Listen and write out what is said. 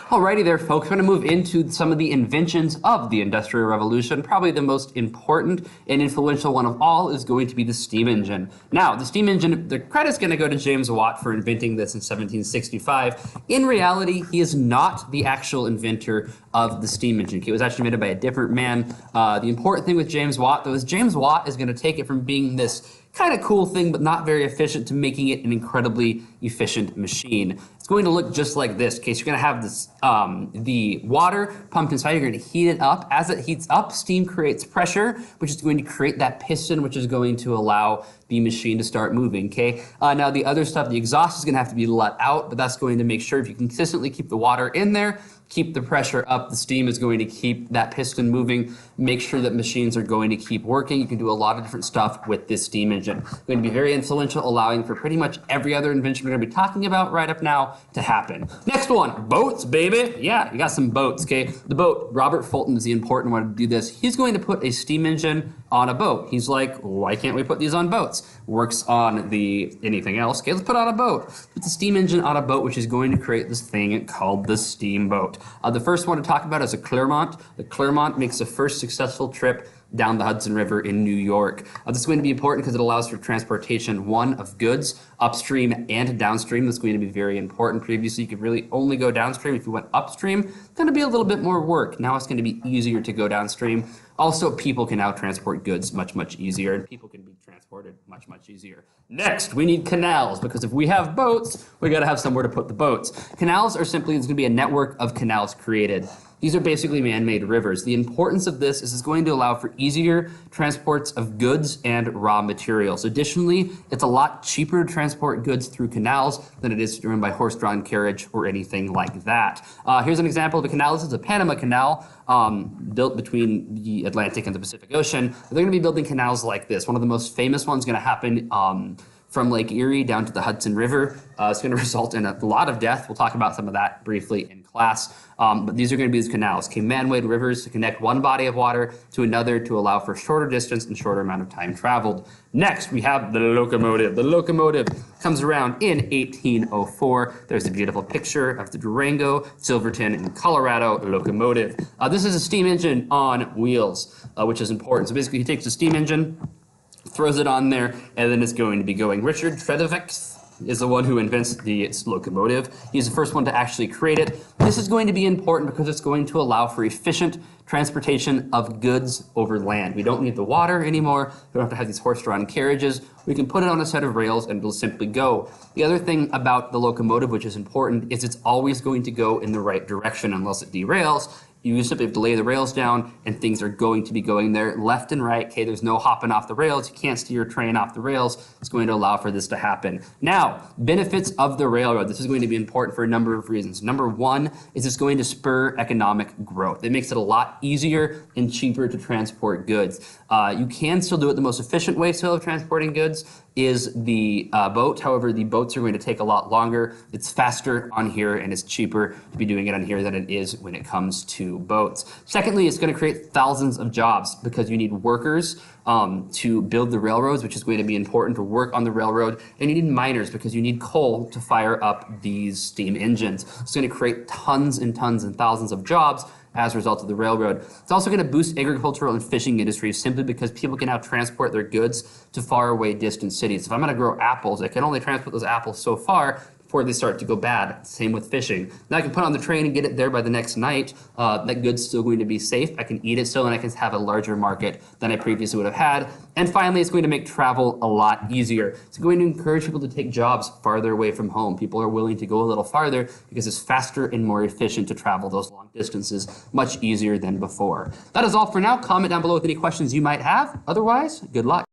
Alrighty there, folks. We're going to move into some of the inventions of the Industrial Revolution. Probably the most important and influential one of all is going to be the steam engine. Now, the steam engine, the credit's going to go to James Watt for inventing this in 1765. In reality, he is not the actual inventor of the steam engine. It was actually invented by a different man. The important thing with James Watt, though, is James Watt is going to take it from being this kind of cool thing, but not very efficient, to making it an incredibly efficient machine. It's going to look just like this. Okay, so you're going to have this, the water pumped inside. You're going to heat it up. As it heats up, steam creates pressure, which is going to create that piston, which is going to allow the machine to start moving. Okay. Now the other stuff, the exhaust is going to have to be let out, but that's going to make sure if you consistently keep the water in there, keep the pressure up, the steam is going to keep that piston moving, make sure that machines are going to keep working. You can do a lot of different stuff with this steam engine. It's going to be very influential, allowing for pretty much every other invention we're going to be talking about right up now to happen. Next one, boats, baby. Yeah, you got some boats, okay? The boat, Robert Fulton is the important one to do this. He's going to put a steam engine on a boat. He's like, why can't we put these on boats? Works on the anything else. Okay, let's put on a boat. Put the steam engine on a boat, which is going to create this thing called the steamboat. The first one to talk about is a Clermont. The Clermont makes the first successful trip down the Hudson River in New York. This is going to be important because it allows for transportation, one, of goods upstream and downstream. That's going to be very important. Previously, you could really only go downstream. If you went upstream, it's going to be a little bit more work. Now it's going to be easier to go downstream. Also, people can now transport goods much, much easier, and people can be transported much, much easier. Next, we need canals, because if we have boats, we got to have somewhere to put the boats. Canals are simply, there's going to be a network of canals created. These are basically man-made rivers. The importance of this is it's going to allow for easier transports of goods and raw materials. Additionally, it's a lot cheaper to transport goods through canals than it is driven by horse-drawn carriage or anything like that. Here's an example of a canal. This is the Panama Canal, built between the Atlantic and the Pacific Ocean. They're going to be building canals like this. One of the most famous ones going to happen from Lake Erie down to the Hudson River. It's going to result in a lot of death. We'll talk about some of that briefly in class. But these are going to be these canals, okay, man-made rivers to connect one body of water to another to allow for shorter distance and shorter amount of time traveled. Next, we have the locomotive. The locomotive comes around in 1804. There's a beautiful picture of the Durango, Silverton, and Colorado locomotive. This is a steam engine on wheels, which is important. So basically, he takes the steam engine, throws it on there, and then it's going to be going. Richard Trevithick is the one who invents the locomotive. He's the first one to actually create it. This is going to be important because it's going to allow for efficient transportation of goods over land. We don't need the water anymore. We don't have to have these horse-drawn carriages. We can put it on a set of rails and it'll simply go. The other thing about the locomotive, which is important, is it's always going to go in the right direction unless it derails. You simply have to lay the rails down and things are going to be going there left and right. Okay, there's no hopping off the rails. You can't steer your train off the rails. It's going to allow for this to happen. Now, benefits of the railroad. This is going to be important for a number of reasons. Number one is it's going to spur economic growth. It makes it a lot easier and cheaper to transport goods. You can still do it the most efficient way still of transporting goods is the boat. However, the boats are going to take a lot longer. It's faster on here and it's cheaper to be doing it on here than it is when it comes to boats. Secondly, it's going to create thousands of jobs because you need workers to build the railroads, which is going to be important to work on the railroad. And you need miners because you need coal to fire up these steam engines. It's going to create tons and tons and thousands of jobs as a result of the railroad. It's also going to boost agricultural and fishing industries simply because people can now transport their goods to far away distant cities. If I'm going to grow apples, I can only transport those apples so far before they start to go bad. Same with fishing. Now I can put on the train and get it there by the next night. That good's still going to be safe. I can eat it still and I can have a larger market than I previously would have had. And finally, it's going to make travel a lot easier. It's going to encourage people to take jobs farther away from home. People are willing to go a little farther because it's faster and more efficient to travel those long distances, much easier than before. That is all for now. Comment down below with any questions you might have. Otherwise, good luck.